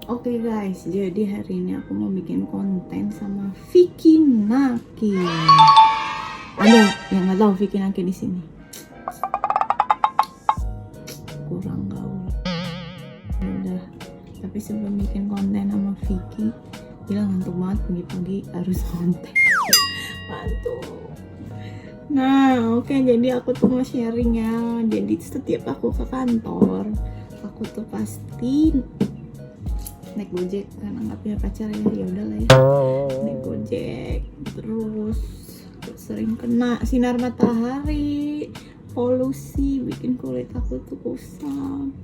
Oke guys, jadi hari ini aku mau bikin konten sama Vicky Naki. Aduh, yang nggak tahu Vicky Naki di sini. Kurang gaul. Ya udah. Tapi sebelum bikin konten sama Vicky, gila ngantuk banget pagi-pagi harus konten. Ngantuk. Nah, oke, jadi aku tuh mau sharing ya. Jadi setiap aku ke kantor, aku tuh pasti naik Gojek karena nggak punya pacar ya udahlah ya, naik Gojek. Terus sering kena sinar matahari, polusi bikin kulit aku tuh kusam.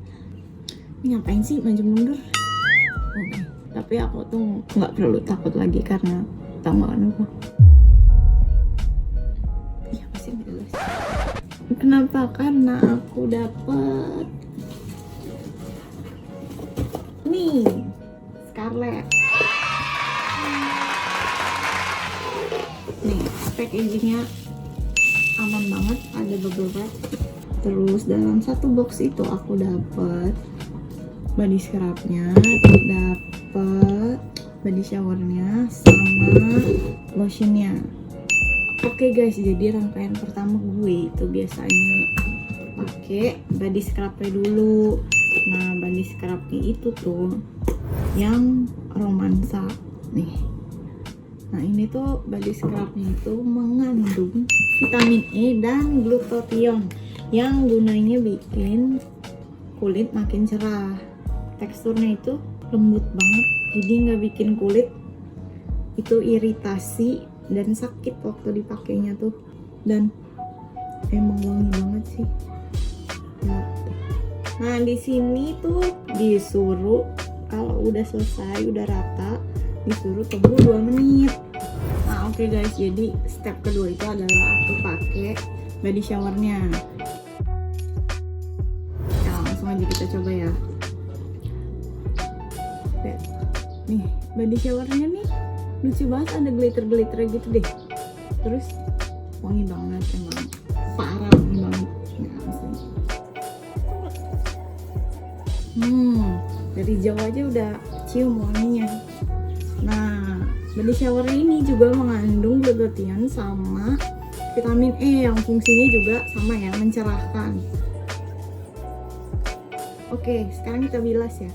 Ini ngapain sih maju mundur? Oke. Tapi aku tuh nggak perlu takut lagi karena tambahan apa? Iya pasti nggak jelas. Kenapa? Karena aku dapet nih Scarlett. Nih packagingnya aman banget, ada bubble wrap. Terus dalam satu box itu aku dapet body scrubnya, dapet body showernya, sama lotionnya. Oke guys, jadi rangkaian pertama gue itu biasanya pakai body scrubnya dulu. Nah, body scrubnya itu tuh yang romansa nih. Nah, ini tuh body scrubnya itu mengandung vitamin E dan glutathione yang gunanya bikin kulit makin cerah. Teksturnya itu lembut banget, jadi nggak bikin kulit itu iritasi dan sakit waktu dipakainya tuh. Dan emang wangi banget sih. Nah, di sini tuh disuruh kalau udah selesai, udah rata, disuruh tunggu 2 menit. Nah, oke guys, jadi step kedua itu adalah aku pakai body showernya. Nah, langsung aja kita coba ya. Lihat. Nih, body showernya nih lucu banget, ada glitter-glitter gitu deh. Terus wangi banget, emang parah wangi banget. Nah, langsung. Dari jauh aja udah cium wanginya. Nah, body shower ini juga mengandung glutathione sama vitamin E yang fungsinya juga sama ya, mencerahkan. Oke, sekarang kita bilas ya.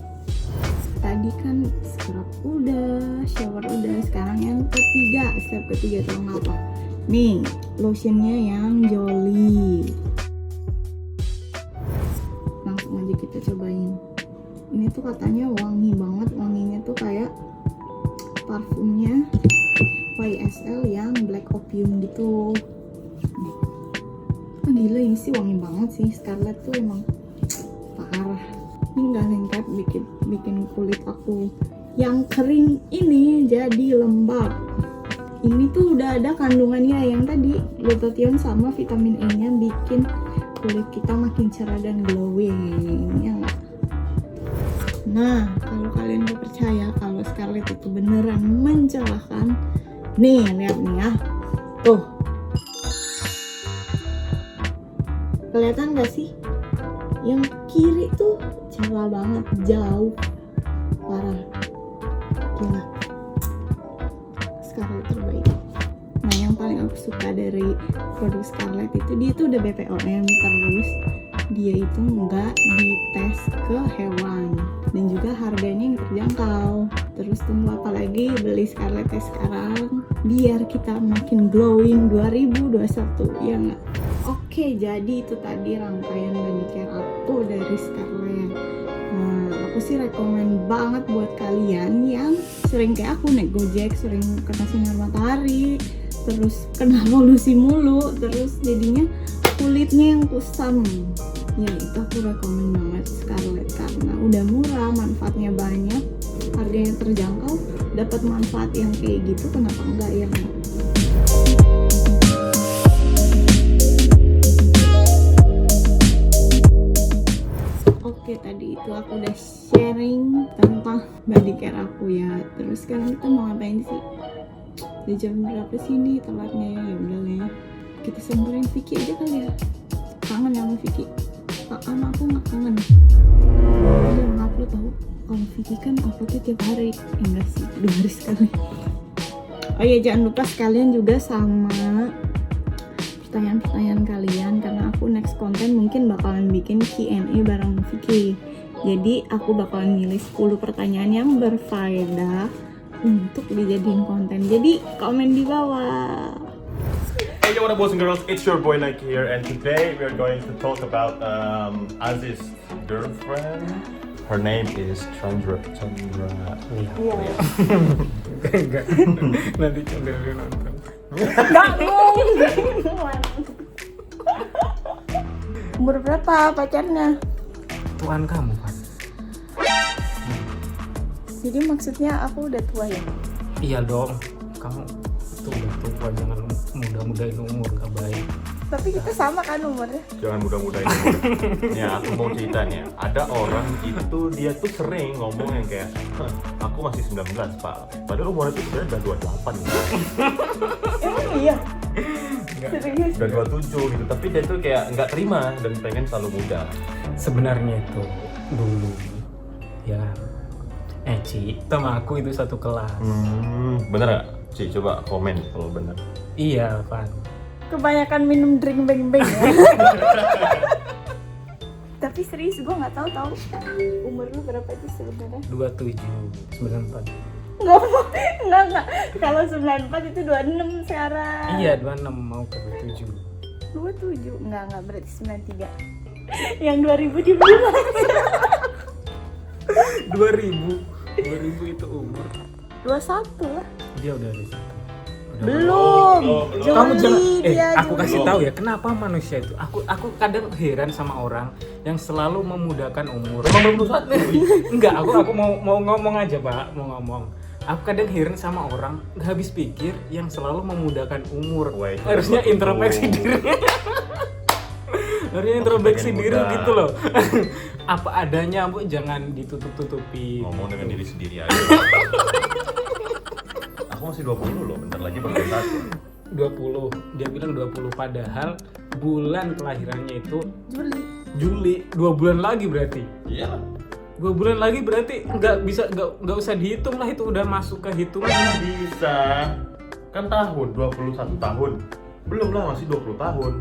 Tadi kan scrub udah, shower udah, sekarang yang ketiga, step ketiga tahu nggak apa? Nih, lotionnya yang Jolly. Langsung aja kita cobain. Ini tuh katanya wangi banget, wanginya tuh kayak parfumnya YSL yang Black Opium gitu. Oh, gila, ini sih wangi banget sih. Scarlett tuh emang parah. Ini nggak lengkap bikin kulit aku yang kering ini jadi lembab. Ini tuh udah ada kandungannya yang tadi glutathione sama vitamin E nya bikin kulit kita makin cerah dan glowing ya nggak? Nah, kalau kalian gak percaya kalau Scarlett itu beneran mencerahkan, nih lihat nih ya, tuh kelihatan gak sih? Yang kiri tuh cerah banget, jauh, parah, gila. Scarlett terbaik. Nah, yang paling aku suka dari produk Scarlett itu dia tuh udah BPOM, terus dia itu nggak dites ke hewan dan juga harganya yang terjangkau. Terus tunggu apa lagi, beli Scarlett sekarang biar kita makin glowing 2021 ya nggak? Oke, jadi itu tadi rangkaian body care aku dari Scarlett. Nah, aku sih rekomen banget buat kalian yang sering kayak aku naik Gojek, sering kena sinar matahari, terus kena polusi mulu, terus jadinya kulitnya yang kusam. Ya, itu aku rekomen banget Scarlett karena udah murah, manfaatnya banyak, harganya terjangkau, dapat manfaat yang kayak gitu, kenapa enggak ya? Oke, tadi itu aku udah sharing tentang body care aku ya. Terus sekarang kita mau ngapain sih? Di jam berapa sih ini telatnya ya? Ya udah ya, kita samperin Vicky aja kali ya. Kangen sama Vicky. Aku nggak kangen. Dia ngupload tahu. Kalau Vicky kan uploadnya tiap hari. Enggak sih, 2 hari sekali. Oh iya, jangan lupa sekalian juga sama pertanyaan-pertanyaan kalian, karena aku next konten mungkin bakalan bikin Q&A bareng Vicky. Jadi aku bakalan milih 10 pertanyaan yang berfaedah untuk dijadiin konten. Jadi komen di bawah. Hey, what up, boys and girls? It's your boy Nike here, and today we are going to talk about Aziz's girlfriend. Her name is Chandra. Iya. Enggak. Nanti Chandra nonton. Enggak mungkin. Umur berapa pacarnya? Tuan kamu kan? Jadi maksudnya aku udah tua ya? Iya dong. Kamu tuh udah tua, jangan muda-mudain umur, gak baik. Tapi kita sama kan umurnya? Jangan mudah-mudahin umur. Ya, aku mau ceritanya. Ada orang itu dia tuh sering ngomong yang kayak, aku masih 19 pak. Padahal umurnya tuh sebenarnya udah 28 gitu. Emang iya? Enggak. Serius? Udah 27 gitu. Tapi dia tuh kayak nggak terima dan pengen selalu muda. Sebenarnya itu dulu ya Ci, sama aku itu satu kelas. Bener nggak? Ci, coba komen kalau bener. Iya, Pan. Kebanyakan minum drink beng-beng ya? Tapi serius gue nggak tahu umur lu berapa itu sebenarnya? 27, 94. Enggak. Kalau 94 itu 26 sekarang. Iya, 26 mau ke 27. 27? Enggak, berarti 93. Yang 2000 di mana? 2000 itu umur. 21 lah. Dia udah ada satu. Belum. Kamu jangan aku Juli. kasih tahu ya kenapa manusia itu. Aku kadang heran sama orang yang selalu memudahkan umur. Emang belum 21? Enggak, aku mau ngomong aja, Pak, mau ngomong. Aku kadang heran sama orang nggak habis pikir yang selalu memudahkan umur. Wah, itu Harusnya betul. introspeksi diri. Harusnya introspeksi pengen diri muda. gitu loh. Apa adanya, Bu, jangan ditutup-tutupi. Ngomong dengan diri sendiri aja. Aku masih 20 loh, bentar lagi baru 21. 20. Dia bilang 20 padahal bulan kelahirannya itu Juli. Juli, 2 bulan lagi berarti. Iya. 2 bulan lagi berarti nggak usah dihitung lah, itu udah masuk ke hitungan. Bisa. Kan tahun 21 tahun. Belum lah, masih 20 tahun.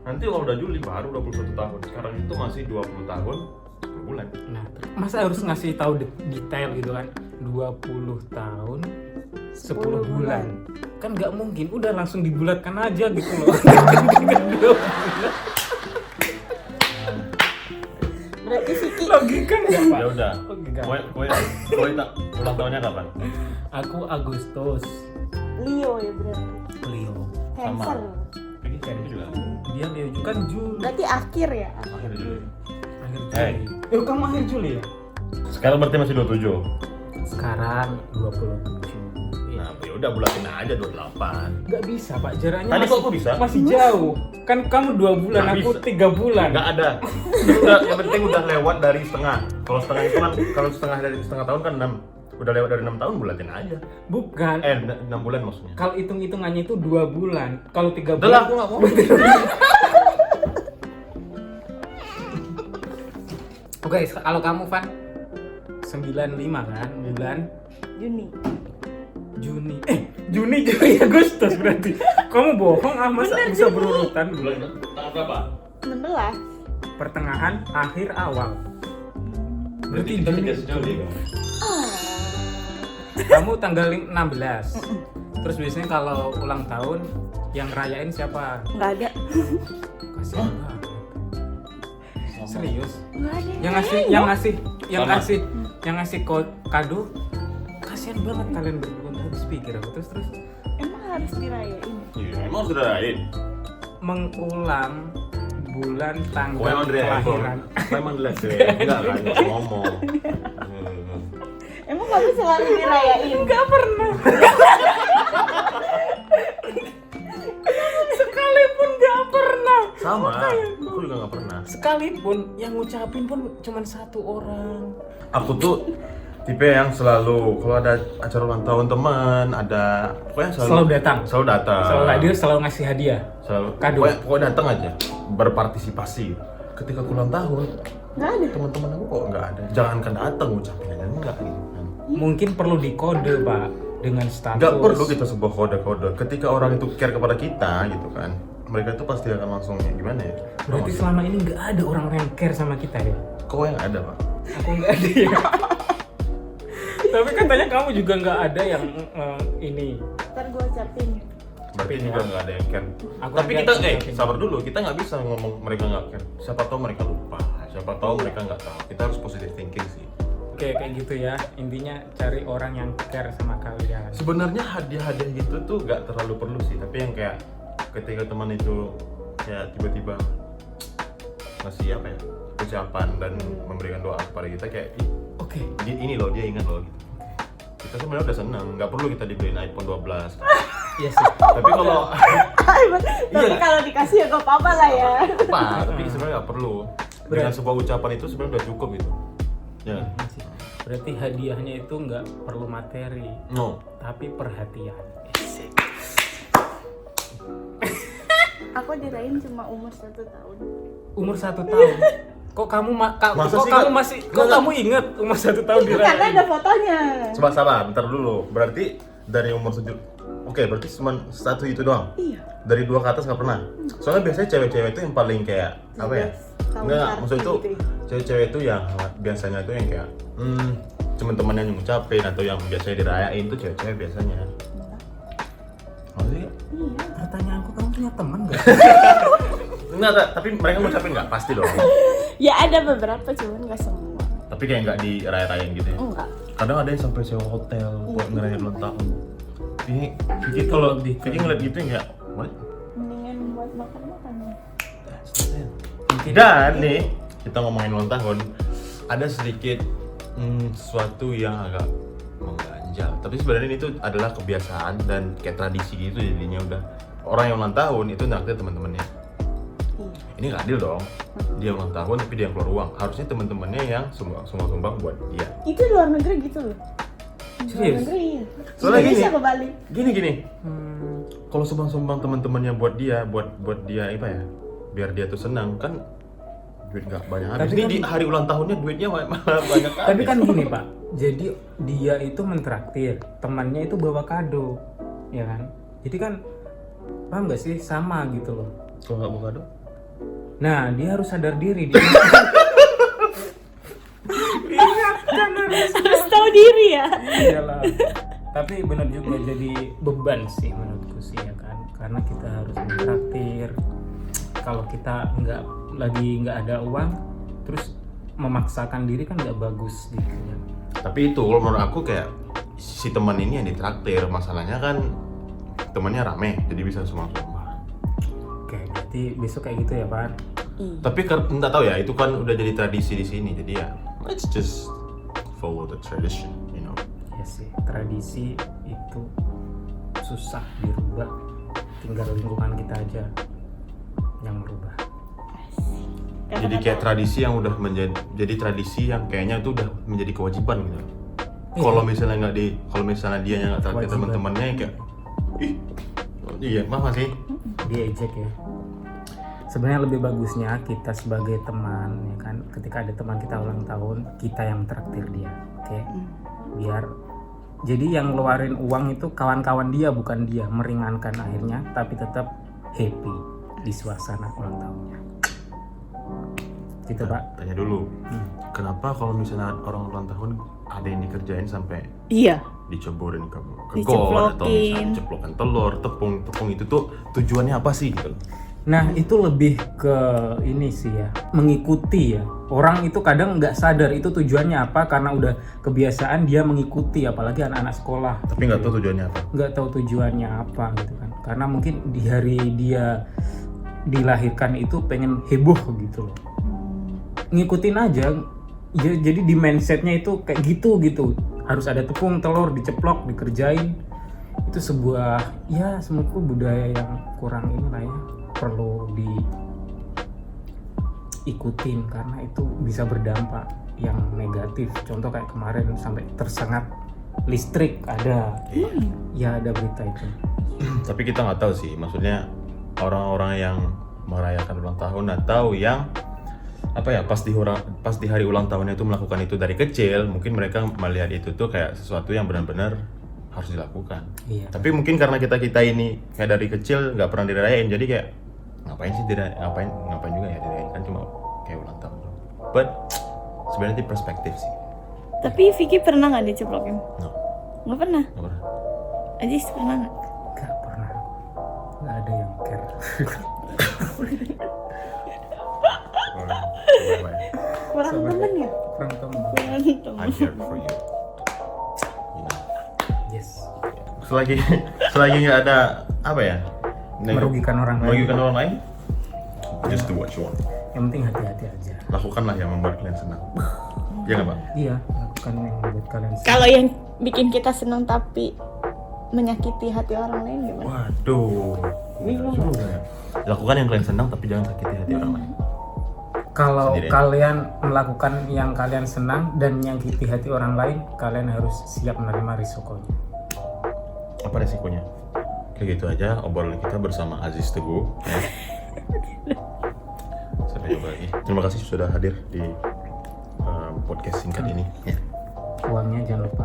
Nanti kalau udah Juli baru 21 tahun. Sekarang itu masih 20 tahun 10 bulan. Nah, masa harus ngasih tahu detail gitu kan? 20 tahun 10 bulan. Kan nggak mungkin, udah langsung dibulatkan aja gitu loh. Berarti Vicky. Logika nggak, Pak? Ya udah. Logika. Kowe tak ulang tahunnya kapan? Aku Agustus. Leo ya berarti. Leo. Cancer. Ini kan juga. Dia Leo juga kan Juli. Berarti akhir ya? Akhir Juli. Akhir Hey. Juli. Kamu akhir Juli ya? Sekarang berarti masih 27. Sekarang 27. Nah, ya udah bulatin aja 28. Nggak bisa, Pak, jaraknya Tadi masih, kok aku bisa? masih jauh. Kan kamu 2 bulan, Nggak aku bisa. 3 bulan. Enggak ada. Udah, yang penting udah lewat dari setengah. Kalau setengah itu kan kalau setengah dari setengah tahun kan 6. Udah lewat dari 6 tahun bulatin aja. Bukan. 6 bulan maksudnya. Kalau hitung-hitungannya itu 2 bulan. Kalau 3 Udah lah, bulan. aku enggak mau. Oke, kalau kamu, Van, 95 kan bulan Juni. Juni. Juni, Juli, Agustus berarti. Kamu bohong ah, masa Bener, bisa Juni. berurutan? Tanggal berapa? 16. Pertengahan, akhir, awal. Berarti kita Juni. tidak sejuli kan? Kamu tanggal 16. Terus biasanya kalau ulang tahun yang rayain siapa? Enggak ada. Kasihan banget. Serius? Enggak ada. Yang Sama. ngasih kado. Kasihan banget kalian berdua, nggak habis pikir aku. Terus Emang harus dirayain. Iya, emang sudah lain. mengulang bulan Kau tanggal emang dari kelahiran. Kau emang dari enggak kan ngomong. Emang kamu selalu dirayain? Nggak pernah. Sekalipun nggak pernah. Sama, aku juga nggak pernah. Sekalipun yang ngucapin pun cuma 1 orang. Aku tuh tipe yang selalu kalau ada acara ulang tahun teman, ada pokoknya Selalu datang. Selalu datang. Selalu hadir, selalu ngasih hadiah. Selalu Kado. pokoknya datang aja, berpartisipasi. Ketika aku ulang tahun, Nggak ada. Teman-teman aku kok nggak ada. Jangankan datang ucapinnya enggak gitu kan. Mungkin perlu dikode pak dengan status. Nggak perlu kita sebuah kode-kode. Ketika orang itu care kepada kita gitu kan, mereka itu pasti akan langsung ya, gimana ya? Berarti selama ini nggak ada orang yang care sama kita ya? Kok yang ada pak? Aku nggak ada ya. Tapi katanya kamu juga nggak ada yang ini. Ntar gue ucapin. Berarti Tapi juga ya. nggak ada yang care. Aku Tapi ada kita ucapin. sabar dulu. Kita nggak bisa ngomong mereka nggak care. Siapa tahu mereka lupa. Siapa tahu mereka nggak tahu. Kita harus positive thinking sih. Oke kayak gitu ya. Intinya cari orang yang care sama kalian. Sebenarnya hadiah-hadiah gitu tuh nggak terlalu perlu sih. Tapi yang kayak ketika teman itu kayak tiba-tiba ngasih apa ya ucapan dan memberikan doa kepada kita kayak "Ih, Oke. ini loh dia ingat loh gitu. Kita sebenarnya udah senang, nggak perlu kita dibeliin iPhone 12. Iya sih. Tapi kalau Tapi kalau dikasih ya gak apa-apa lah ya. apa, tapi sebenarnya nggak perlu. Dengan sebuah ucapan itu sebenarnya udah cukup gitu. Ya. Berarti hadiahnya itu nggak perlu materi, No. tapi perhatian. Aku dirayain cuma umur 1 tahun. Umur 1 tahun. Kok kamu Masa kok sih kamu nggak- masih kok nggak- kamu inget umur 1 tahun Itu karena dirayain? ada fotonya. Coba sabar, bentar dulu. Berarti dari umur 7. Oke, berarti cuma satu itu doang. Iya. Dari 2 ke atas nggak pernah. Soalnya biasanya cewek-cewek itu yang paling kayak apa ya? 17 tahun Enggak, party maksud itu gitu ya. cewek-cewek itu yang biasanya itu yang kayak teman-temannya yang ngucapin atau yang biasanya dirayain tuh cewek-cewek biasanya. Maksudnya? Iya. Pertanyaanku, kamu punya teman nggak? Enggak, tapi mereka ngucapin nggak? Pasti dong. Ya ada beberapa cuman gak semua. Tapi kayak nggak diraya-rayain gitu ya. Enggak. Kadang ada yang sampai sewa hotel buat ngerayain ulang tahun. Ini Vicky Itu kalau lebih Vicky ke- ngeliat gitu ya, what? Mendingan buat makan-makan. That's not it. Mungkin Dan nih kita ngomongin ulang tahun, ada sedikit sesuatu yang agak mengganjal. Tapi sebenarnya ini tuh adalah kebiasaan dan kayak tradisi gitu jadinya udah. Orang yang ulang tahun itu naktir teman-temannya. Ini nggak adil dong. Dia ulang tahun tapi dia yang keluar uang. Harusnya teman-temannya yang sumbang buat dia. Itu luar negeri gitu loh. Luar Serius? negeri. Soalnya Indonesia gini. kebalik. Gini. Kalau sumbang-sumbang teman-temannya buat dia apa ya? Biar dia tuh senang kan duit nggak banyak habis. Tapi Ini kan- di hari ulang tahunnya duitnya malah banyak habis. Tapi kan gini pak, jadi dia itu mentraktir, temannya itu bawa kado, ya kan? Jadi kan paham nggak sih, sama gitu loh. Kalau nggak buka kado? Nah dia harus sadar diri dia. Harus tahu diri ya. Iyalah. Tapi benar juga jadi beban sih menurutku sih ya kan, karena kita harus mentraktir. Kalau kita nggak ada uang, terus memaksakan diri kan nggak bagus gitu ya. Tapi itu kalau menurut aku kayak si teman ini yang ditraktir, masalahnya kan temannya rame jadi bisa sumbang-sumbang. Oke, berarti besok kayak gitu ya pak. Tapi nggak tahu ya, itu kan udah jadi tradisi di sini jadi ya let's just follow the tradition, you know. Ya sih, tradisi itu susah dirubah, tinggal lingkungan kita aja yang merubah. Jadi kayak tradisi yang udah menjadi tradisi yang kayaknya itu udah menjadi kewajiban gitu. Iya. Kalau misalnya dia yang nggak traktir Kewajiban. teman-temannya yang kayak ih iya mah sih. Diejek ya. Sebenarnya lebih bagusnya kita sebagai teman ya kan, ketika ada teman kita ulang tahun, kita yang traktir dia, oke? Biar jadi yang ngeluarin uang itu kawan-kawan dia, bukan dia, meringankan akhirnya, tapi tetap happy di suasana ulang tahunnya. Gitu pak. Tanya dulu, kenapa kalau misalnya orang ulang tahun ada yang dikerjain sampai Iya. dicoborin ke gol atau misalnya Diceplokin. ceplokan telur, tepung itu tuh tujuannya apa sih gitu? Nah itu lebih ke ini sih ya, mengikuti ya. Orang itu kadang nggak sadar itu tujuannya apa, karena udah kebiasaan dia mengikuti, apalagi anak-anak sekolah. Tapi nggak tahu tujuannya apa. Nggak tahu tujuannya apa gitu kan, karena mungkin di hari dia dilahirkan itu pengen heboh gitu loh, ngikutin aja. Jadi di mindsetnya itu kayak gitu, harus ada tepung telur diceplok dikerjain. Itu sebuah ya menurutku budaya yang kurang ini lah ya, perlu diikutin karena itu bisa berdampak yang negatif. Contoh kayak kemarin sampai tersengat listrik ada, ya ada berita itu. Tapi kita nggak tahu sih, maksudnya orang-orang yang merayakan ulang tahun atau yang apa ya, pas di hari ulang tahunnya itu melakukan itu dari kecil, mungkin mereka melihat itu tuh kayak sesuatu yang benar-benar harus dilakukan. Iya. Tapi mungkin karena kita ini kayak dari kecil nggak pernah dirayain, jadi kayak ngapain sih ngapain juga ya dirayain, kan cuma kayak ulang tahun. But sebenarnya itu perspektif sih. Tapi Vicky pernah nggak diceplokin? No, Nggak pernah. nggak pernah. Ajis pernah nggak? Gak pernah. Gak ada yang care. Kurang temen ya? Kurang temen. Kurang temen. I'm here for you. You know. Yes. Selagi nggak ada apa ya, Merugikan orang lain. merugikan orang lain, just do what you want. Yang penting hati-hati aja. Lakukanlah yang membuat kalian senang. Ya nggak, Pak? Iya, lakukan yang membuat kalian senang. Kalau yang bikin kita senang tapi menyakiti hati orang lain gimana? Waduh, Bingung. juga ya. Lakukan yang kalian senang tapi jangan sakiti hati orang lain. Kalau Sendiri. kalian melakukan yang kalian senang dan menyakiti hati orang lain, kalian harus siap menerima risikonya. Apa resikonya? Kayak gitu aja obrolan kita bersama Aziz Teguh. Ya. Sampai jumpa lagi. Terima kasih sudah hadir di podcast singkat ini. Ya. Uangnya jangan lupa.